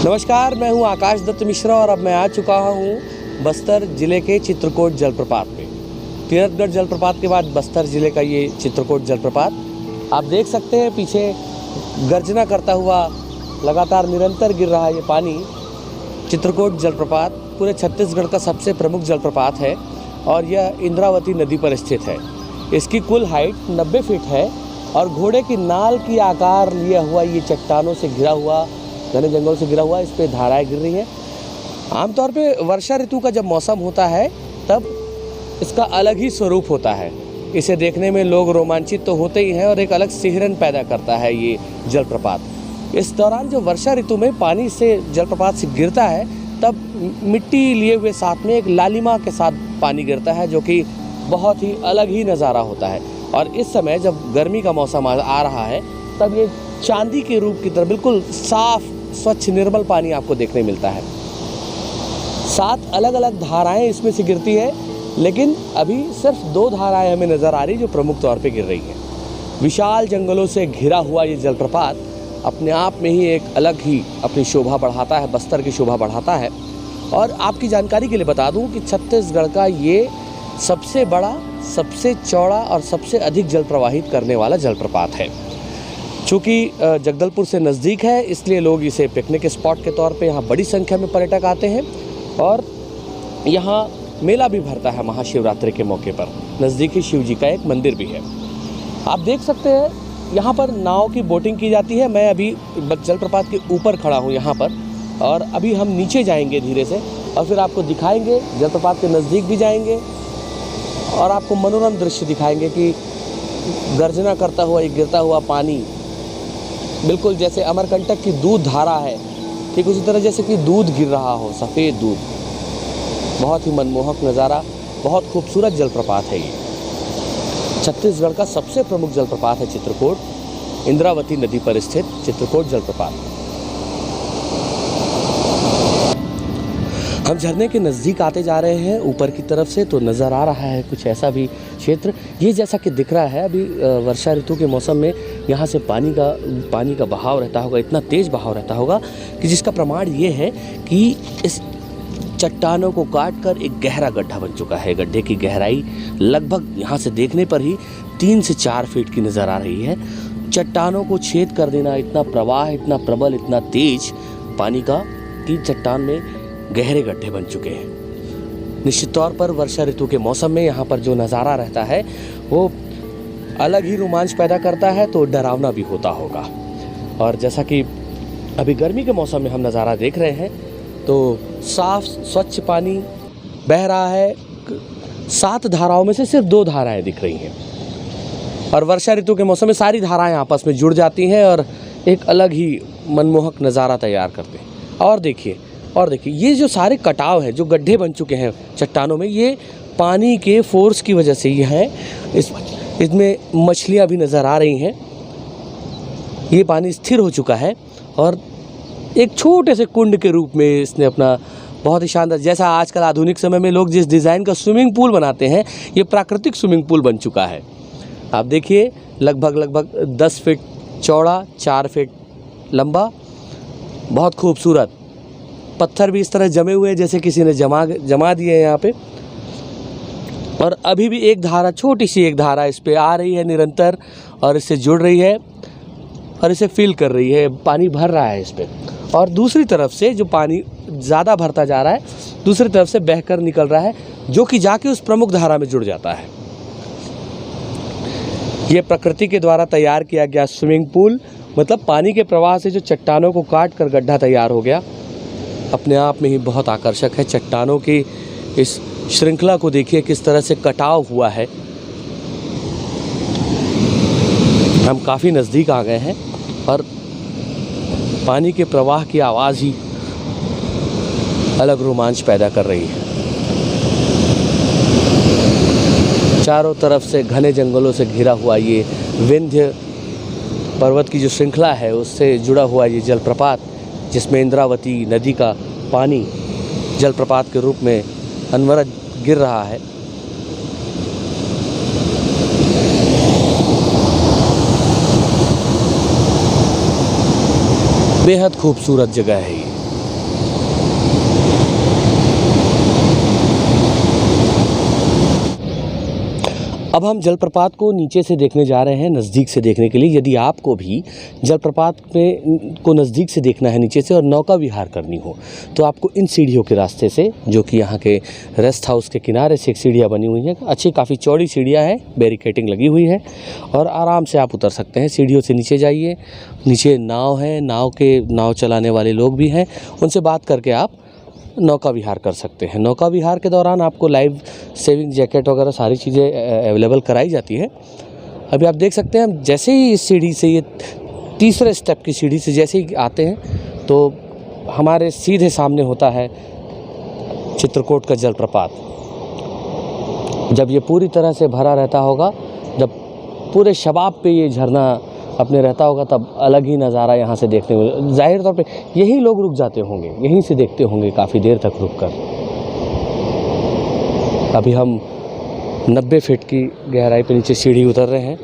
नमस्कार, मैं हूं आकाश दत्त मिश्रा और अब मैं आ चुका हूं बस्तर ज़िले के चित्रकूट जलप्रपात पे। तीरथगढ़ जलप्रपात के बाद बस्तर ज़िले का ये चित्रकूट जलप्रपात आप देख सकते हैं। पीछे गर्जना करता हुआ लगातार निरंतर गिर रहा ये पानी। चित्रकूट जलप्रपात पूरे छत्तीसगढ़ का सबसे प्रमुख जलप्रपात है और यह इंद्रावती नदी पर स्थित है। इसकी कुल हाइट 90 फीट है और घोड़े की नाल की आकार लिया हुआ ये चट्टानों से घिरा हुआ, घने जंगल से घिरा हुआ, इस पे धाराएं गिर रही हैं। आमतौर पे वर्षा ऋतु का जब मौसम होता है तब इसका अलग ही स्वरूप होता है। इसे देखने में लोग रोमांचित तो होते ही हैं और एक अलग सिहरन पैदा करता है ये जलप्रपात। इस दौरान जो वर्षा ऋतु में पानी से जलप्रपात से गिरता है तब मिट्टी लिए हुए साथ में एक लालिमा के साथ पानी गिरता है, जो कि बहुत ही अलग ही नज़ारा होता है। और इस समय जब गर्मी का मौसम आ रहा है तब ये चांदी के रूप की तरह बिल्कुल साफ स्वच्छ निर्मल पानी आपको देखने मिलता है। 7 अलग अलग धाराएं इसमें से गिरती है, लेकिन अभी सिर्फ 2 धाराएं हमें नज़र आ रही जो प्रमुख तौर पे गिर रही हैं। विशाल जंगलों से घिरा हुआ ये जलप्रपात अपने आप में ही एक अलग ही अपनी शोभा बढ़ाता है, बस्तर की शोभा बढ़ाता है। और आपकी जानकारी के लिए बता दूं कि छत्तीसगढ़ का ये सबसे बड़ा, सबसे चौड़ा और सबसे अधिक जल प्रवाहित करने वाला जलप्रपात है। चूँकि जगदलपुर से नज़दीक है इसलिए लोग इसे पिकनिक स्पॉट के तौर पे यहाँ बड़ी संख्या में पर्यटक आते हैं और यहाँ मेला भी भरता है महाशिवरात्रि के मौके पर। नज़दीक ही शिव जी का एक मंदिर भी है। आप देख सकते हैं यहाँ पर नाव की बोटिंग की जाती है। मैं अभी जलप्रपात के ऊपर खड़ा हूँ यहाँ पर, और अभी हम नीचे जाएंगे धीरे से और फिर आपको दिखाएंगे, जलप्रपात के नज़दीक भी जाएंगे और आपको मनोरम दृश्य दिखाएंगे कि गर्जना करता हुआ ये गिरता हुआ पानी बिल्कुल जैसे अमरकंटक की दूध धारा है, ठीक उसी तरह जैसे कि दूध गिर रहा हो, सफ़ेद दूध। बहुत ही मनमोहक नज़ारा, बहुत खूबसूरत जलप्रपात है ये। छत्तीसगढ़ का सबसे प्रमुख जलप्रपात है चित्रकूट, इंद्रावती नदी पर स्थित चित्रकूट जलप्रपात। हम झरने के नज़दीक आते जा रहे हैं ऊपर की तरफ से, तो नज़र आ रहा है कुछ ऐसा भी क्षेत्र। ये जैसा कि दिख रहा है अभी वर्षा ऋतु के मौसम में यहाँ से पानी का बहाव रहता होगा, इतना तेज़ बहाव रहता होगा कि जिसका प्रमाण ये है कि इस चट्टानों को काट कर एक गहरा गड्ढा बन चुका है। गड्ढे की गहराई लगभग यहाँ से देखने पर ही 3 से 4 फीट की नज़र आ रही है। चट्टानों को छेद कर देना, इतना प्रवाह, इतना प्रबल, इतना तेज पानी का कि चट्टान में गहरे गड्ढे बन चुके हैं। निश्चित तौर पर वर्षा ऋतु के मौसम में यहाँ पर जो नज़ारा रहता है वो अलग ही रोमांच पैदा करता है, तो डरावना भी होता होगा। और जैसा कि अभी गर्मी के मौसम में हम नज़ारा देख रहे हैं तो साफ स्वच्छ पानी बह रहा है। 7 धाराओं में से सिर्फ 2 धाराएं दिख रही हैं और वर्षा ऋतु के मौसम में सारी धाराएं आपस में जुड़ जाती हैं और एक अलग ही मनमोहक नज़ारा तैयार करते हैं। और देखिए ये जो सारे कटाव हैं, जो गड्ढे बन चुके हैं चट्टानों में, ये पानी के फोर्स की वजह से ये हैं। इसमें मछलियाँ भी नज़र आ रही हैं। ये पानी स्थिर हो चुका है और एक छोटे से कुंड के रूप में इसने अपना बहुत ही शानदार, जैसा आजकल आधुनिक समय में लोग जिस डिज़ाइन का स्विमिंग पूल बनाते हैं, ये प्राकृतिक स्विमिंग पूल बन चुका है। आप देखिए लगभग 10 फीट चौड़ा, 4 फीट लंबा, बहुत खूबसूरत। पत्थर भी इस तरह जमे हुए जैसे किसी ने जमा दिए हैं यहाँ पे। और अभी भी एक धारा, छोटी सी एक धारा इस पे आ रही है निरंतर और इससे जुड़ रही है और इसे फील कर रही है। पानी भर रहा है इस पे और दूसरी तरफ से जो पानी ज़्यादा भरता जा रहा है, दूसरी तरफ से बहकर निकल रहा है, जो कि जाके उस प्रमुख धारा में जुड़ जाता है। ये प्रकृति के द्वारा तैयार किया गया स्विमिंग पूल, मतलब पानी के प्रवाह से जो चट्टानों को काट कर गड्ढा तैयार हो गया, अपने आप में ही बहुत आकर्षक है। चट्टानों की इस श्रृंखला को देखिए किस तरह से कटाव हुआ है। हम काफ़ी नज़दीक आ गए हैं और पानी के प्रवाह की आवाज़ ही अलग रोमांच पैदा कर रही है। चारों तरफ से घने जंगलों से घिरा हुआ ये विंध्य पर्वत की जो श्रृंखला है उससे जुड़ा हुआ ये जलप्रपात, जिसमें इंद्रावती नदी का पानी जलप्रपात के रूप में अनवरत गिर रहा है। बेहद खूबसूरत जगह है ये। अब हम जलप्रपात को नीचे से देखने जा रहे हैं, नज़दीक से देखने के लिए। यदि आपको भी जलप्रपात में को नज़दीक से देखना है नीचे से और नौका विहार करनी हो, तो आपको इन सीढ़ियों के रास्ते से, जो कि यहाँ के रेस्ट हाउस के किनारे से एक सीढ़ियाँ बनी हुई हैं, अच्छी काफ़ी चौड़ी सीढ़ियाँ हैं, बैरिकेडिंग लगी हुई है और आराम से आप उतर सकते हैं। सीढ़ियों से नीचे जाइए, नीचे नाव है, नाव चलाने वाले लोग भी हैं, उनसे बात करके आप नौका विहार कर सकते हैं। नौका विहार के दौरान आपको लाइफ सेविंग जैकेट वगैरह सारी चीज़ें अवेलेबल कराई जाती है। अभी आप देख सकते हैं, जैसे ही इस सीढ़ी से, ये तीसरे स्टेप की सीढ़ी से जैसे ही आते हैं तो हमारे सीधे सामने होता है चित्रकूट का जलप्रपात। जब ये पूरी तरह से भरा रहता होगा, जब पूरे शबाब पे ये झरना अपने रहता होगा, तब अलग ही नज़ारा यहाँ से देखने में। जाहिर तौर पे यही लोग रुक जाते होंगे, यहीं से देखते होंगे काफ़ी देर तक रुककर। अभी हम 90 फीट की गहराई पे नीचे सीढ़ी उतर रहे हैं।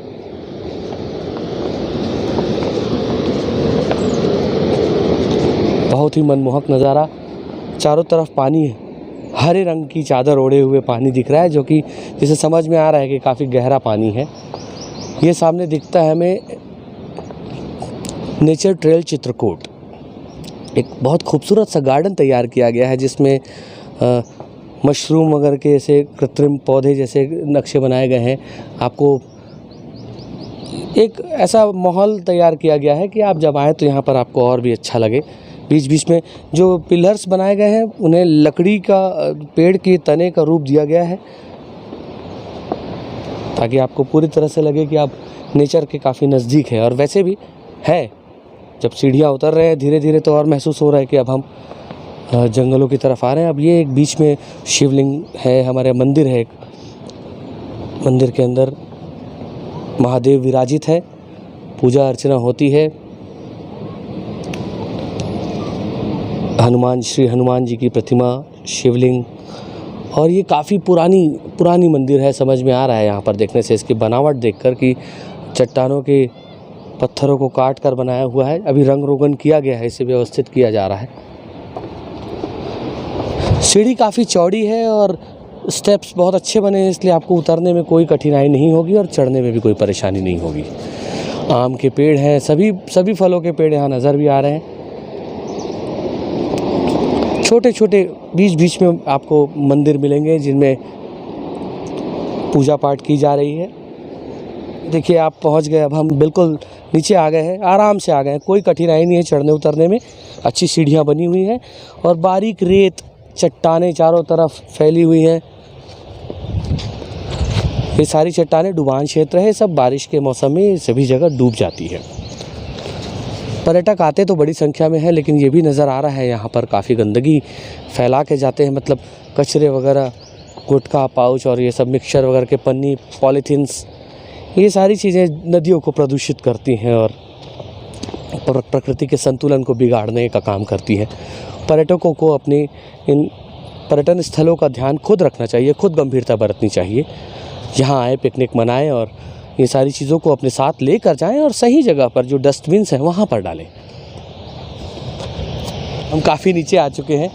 बहुत ही मनमोहक नज़ारा, चारों तरफ पानी है, हरे रंग की चादर ओढ़े हुए पानी दिख रहा है, जो कि जिसे समझ में आ रहा है कि काफ़ी गहरा पानी है। ये सामने दिखता है हमें नेचर ट्रेल चित्रकूट। एक बहुत खूबसूरत सा गार्डन तैयार किया गया है, जिसमें मशरूम वगैरह के ऐसे कृत्रिम पौधे जैसे नक्शे बनाए गए हैं। आपको एक ऐसा माहौल तैयार किया गया है कि आप जब आएँ तो यहाँ पर आपको और भी अच्छा लगे। बीच बीच में जो पिलर्स बनाए गए हैं, उन्हें लकड़ी का, पेड़ के तने का रूप दिया गया है, ताकि आपको पूरी तरह से लगे कि आप नेचर के काफ़ी नज़दीक है। और वैसे भी है, जब सीढ़ियाँ उतर रहे हैं धीरे धीरे तो और महसूस हो रहा है कि अब हम जंगलों की तरफ आ रहे हैं। अब ये एक बीच में शिवलिंग है, हमारे मंदिर है, एक मंदिर के अंदर महादेव विराजित है, पूजा अर्चना होती है। श्री हनुमान जी की प्रतिमा, शिवलिंग, और ये काफ़ी पुरानी मंदिर है। समझ में आ रहा है यहाँ पर देखने से, इसकी बनावट देखकर कि चट्टानों के पत्थरों को काट कर बनाया हुआ है। अभी रंग रोगन किया गया है, इसे व्यवस्थित किया जा रहा है। सीढ़ी काफ़ी चौड़ी है और स्टेप्स बहुत अच्छे बने हैं, इसलिए आपको उतरने में कोई कठिनाई नहीं होगी और चढ़ने में भी कोई परेशानी नहीं होगी। आम के पेड़ हैं, सभी फलों के पेड़ यहाँ नज़र भी आ रहे हैं। छोटे छोटे बीच में आपको मंदिर मिलेंगे जिनमें पूजा पाठ की जा रही है। देखिए आप पहुंच गए, अब हम बिल्कुल नीचे आ गए हैं, आराम से आ गए हैं, कोई कठिनाई नहीं है चढ़ने उतरने में। अच्छी सीढ़ियां बनी हुई हैं और बारीक रेत चट्टानें चारों तरफ फैली हुई हैं। ये सारी चट्टानें डुबान क्षेत्र है, सब बारिश के मौसम में सभी जगह डूब जाती है। पर्यटक आते तो बड़ी संख्या में है, लेकिन ये भी नज़र आ रहा है यहाँ पर काफ़ी गंदगी फैला के जाते हैं, मतलब कचरे वगैरह, गुटखा पाउच और ये सब मिक्सचर वगैरह के पन्नी, पॉलीथीन्स, ये सारी चीज़ें नदियों को प्रदूषित करती हैं और प्रकृति के संतुलन को बिगाड़ने का काम करती हैं। पर्यटकों को अपने इन पर्यटन स्थलों का ध्यान खुद रखना चाहिए, खुद गंभीरता बरतनी चाहिए। यहाँ आए, पिकनिक मनाएं और ये सारी चीज़ों को अपने साथ लेकर जाएं और सही जगह पर जो डस्टबिन्स हैं वहाँ पर डालें। हम काफ़ी नीचे आ चुके हैं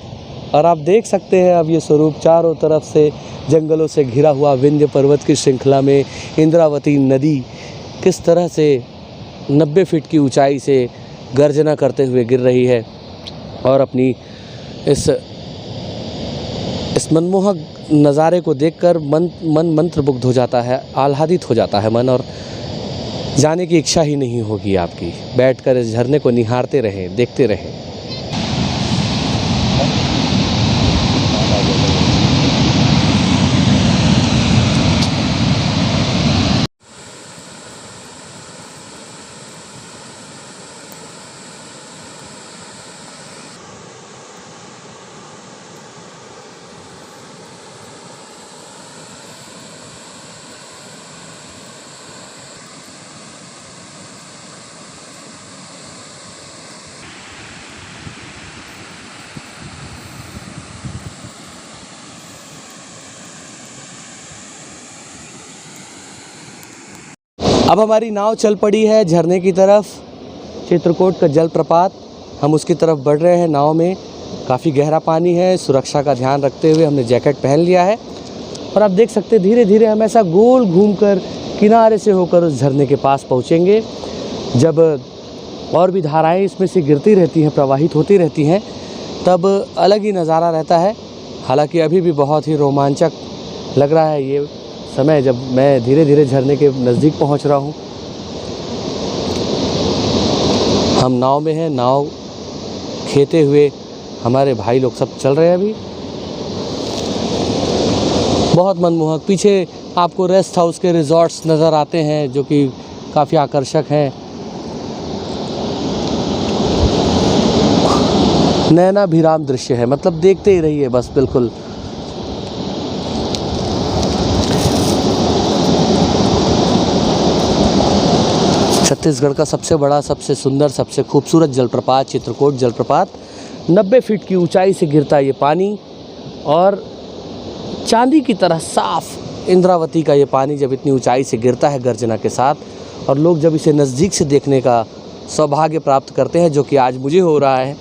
और आप देख सकते हैं अब ये स्वरूप, चारों तरफ से जंगलों से घिरा हुआ विंध्य पर्वत की श्रृंखला में इंद्रावती नदी किस तरह से 90 फीट की ऊंचाई से गर्जना करते हुए गिर रही है और अपनी इस मनमोहक नज़ारे को देखकर मन मंत्रमुग्ध हो जाता है, आह्लादित हो जाता है मन, और जाने की इच्छा ही नहीं होगी आपकी। बैठकर इस झरने को निहारते रहें, देखते रहें। अब हमारी नाव चल पड़ी है झरने की तरफ, चित्रकूट का जलप्रपात। हम उसकी तरफ बढ़ रहे हैं नाव में। काफ़ी गहरा पानी है, सुरक्षा का ध्यान रखते हुए हमने जैकेट पहन लिया है और आप देख सकते हैं धीरे धीरे हम ऐसा गोल घूमकर किनारे से होकर उस झरने के पास पहुँचेंगे। जब और भी धाराएं इसमें से गिरती रहती हैं, प्रवाहित होती रहती हैं, तब अलग ही नज़ारा रहता है। हालांकि अभी भी बहुत ही रोमांचक लग रहा है ये समय, जब मैं धीरे धीरे झरने के नज़दीक पहुंच रहा हूं। हम नाव में हैं, नाव खेते हुए हमारे भाई लोग सब चल रहे हैं अभी। बहुत मनमोहक। पीछे आपको रेस्ट हाउस के रिजॉर्ट्स नज़र आते हैं जो कि काफ़ी आकर्षक हैं। नैनाभिराम दृश्य है, मतलब देखते ही रहिए बस। बिल्कुल छत्तीसगढ़ का सबसे बड़ा, सबसे सुंदर, सबसे खूबसूरत जलप्रपात चित्रकोट जलप्रपात। 90 फीट की ऊंचाई से गिरता ये पानी और चांदी की तरह साफ इंद्रावती का ये पानी जब इतनी ऊंचाई से गिरता है गर्जना के साथ, और लोग जब इसे नज़दीक से देखने का सौभाग्य प्राप्त करते हैं, जो कि आज मुझे हो रहा है,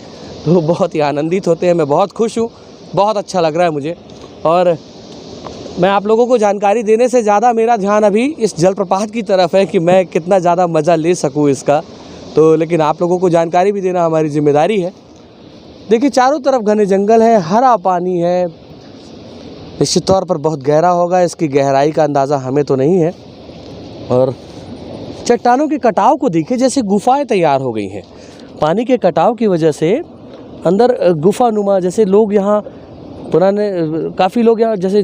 तो बहुत ही आनंदित होते हैं। मैं बहुत खुश हूँ, बहुत अच्छा लग रहा है मुझे। और मैं आप लोगों को जानकारी देने से ज़्यादा मेरा ध्यान अभी इस जलप्रपात की तरफ है कि मैं कितना ज़्यादा मज़ा ले सकूँ इसका। तो लेकिन आप लोगों को जानकारी भी देना हमारी जिम्मेदारी है। देखिए चारों तरफ घने जंगल है, हरा पानी है, निश्चित तौर पर बहुत गहरा होगा, इसकी गहराई का अंदाज़ा हमें तो नहीं है। और चट्टानों के कटाव को देखिए, जैसे गुफाएँ तैयार हो गई हैं। पानी के कटाव की वजह से अंदर गुफानुमा, जैसे लोग यहाँ पुराने काफ़ी लोग यहाँ जैसे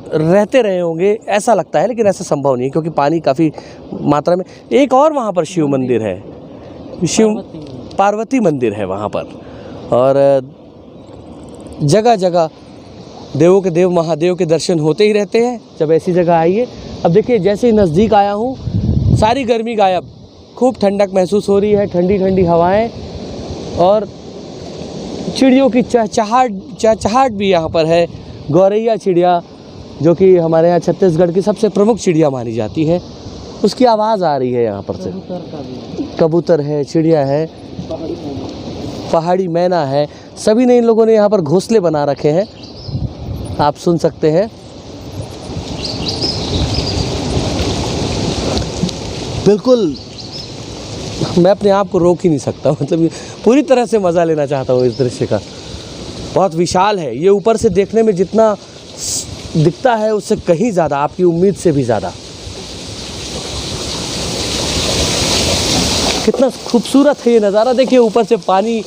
रहते रहे होंगे ऐसा लगता है, लेकिन ऐसा संभव नहीं क्योंकि पानी काफ़ी मात्रा में। एक और वहाँ पर शिव मंदिर है, शिव पार्वती मंदिर है वहाँ पर, और जगह जगह देवों के देव महादेव के दर्शन होते ही रहते हैं जब ऐसी जगह आइए। अब देखिए जैसे ही नज़दीक आया हूँ सारी गर्मी गायब, खूब ठंडक महसूस हो रही है, ठंडी ठंडी हवाएं, और चिड़ियों की चहचहाट भी यहाँ पर है। गौरैया चिड़िया जो कि हमारे यहाँ छत्तीसगढ़ की सबसे प्रमुख चिड़िया मानी जाती है, उसकी आवाज़ आ रही है यहाँ पर से। कबूतर है, चिड़िया है, पहाड़ी मैना है, सभी ने इन लोगों ने यहाँ पर घोंसले बना रखे हैं, आप सुन सकते हैं। बिल्कुल मैं अपने आप को रोक ही नहीं सकता, मतलब पूरी तरह से मज़ा लेना चाहता हूँ इस दृश्य का। बहुत विशाल है ये, ऊपर से देखने में जितना दिखता है उससे कहीं ज़्यादा, आपकी उम्मीद से भी ज़्यादा। कितना खूबसूरत है ये नज़ारा। देखिए ऊपर से पानी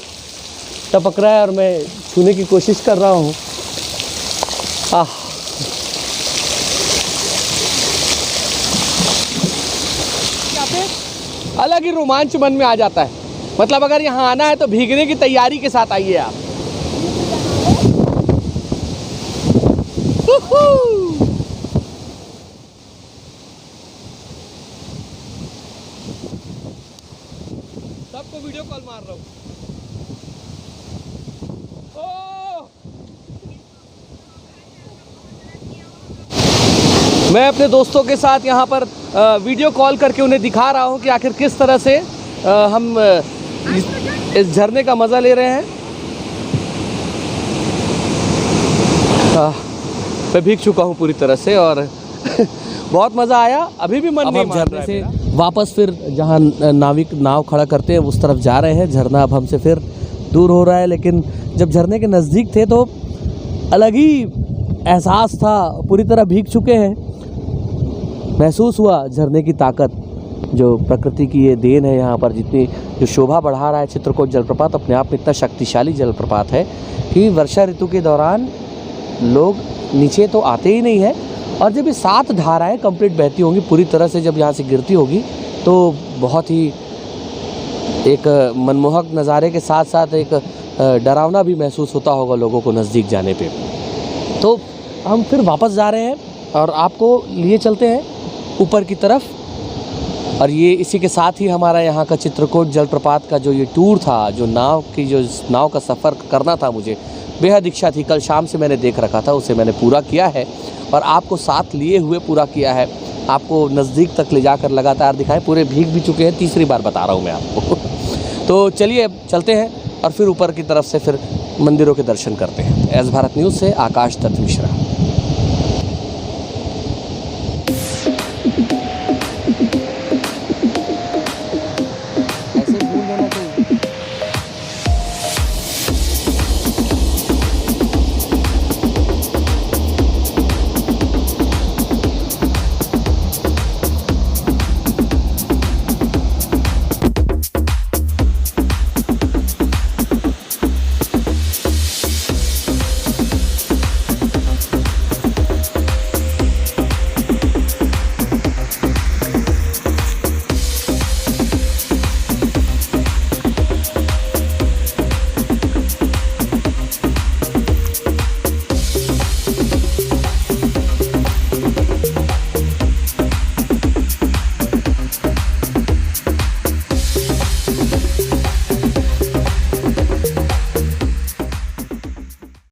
टपक रहा है और मैं छूने की कोशिश कर रहा हूँ। अलग ही रोमांच मन में आ जाता है। मतलब अगर यहाँ आना है तो भीगने की तैयारी के साथ आइए आप। सबको वीडियो कॉल मार रहा हूँ। मैं अपने दोस्तों के साथ यहाँ पर वीडियो कॉल करके उन्हें दिखा रहा हूँ कि आखिर किस तरह से हम इस झरने का मज़ा ले रहे हैं। मैं भीग चुका हूँ पूरी तरह से और बहुत मज़ा आया। अभी भी मन नहीं मान रहा है से वापस फिर जहाँ नाविक नाव खड़ा करते हैं उस तरफ जा रहे हैं। झरना अब हमसे फिर दूर हो रहा है, लेकिन जब झरने के नज़दीक थे तो अलग ही एहसास था। पूरी तरह भीग चुके हैं, महसूस हुआ झरने की ताकत, जो प्रकृति की ये देन है। यहाँ पर जितनी जो शोभा बढ़ा रहा है चित्रकोट जलप्रपात, अपने आप में इतना शक्तिशाली जलप्रपात है कि वर्षा ऋतु के दौरान लोग नीचे तो आते ही नहीं है, और जब ये 7 धाराएं कंप्लीट बहती होंगी पूरी तरह से, जब यहाँ से गिरती होगी, तो बहुत ही एक मनमोहक नज़ारे के साथ साथ एक डरावना भी महसूस होता होगा लोगों को नज़दीक जाने पे। तो हम फिर वापस जा रहे हैं और आपको लिए चलते हैं ऊपर की तरफ। और ये इसी के साथ ही हमारा यहाँ का चित्रकोट जलप्रपात का जो ये टूर था, जो नाव का सफ़र करना था मुझे, बेहद इच्छा थी। कल शाम से मैंने देख रखा था, उसे मैंने पूरा किया है और आपको साथ लिए हुए पूरा किया है। आपको नज़दीक तक ले जाकर लगातार दिखाएं। पूरे भीग भी चुके हैं, तीसरी बार बता रहा हूँ मैं आपको। तो चलिए चलते हैं और फिर ऊपर की तरफ से फिर मंदिरों के दर्शन करते हैं। एस भारत न्यूज़ से आकाश दत्त मिश्रा।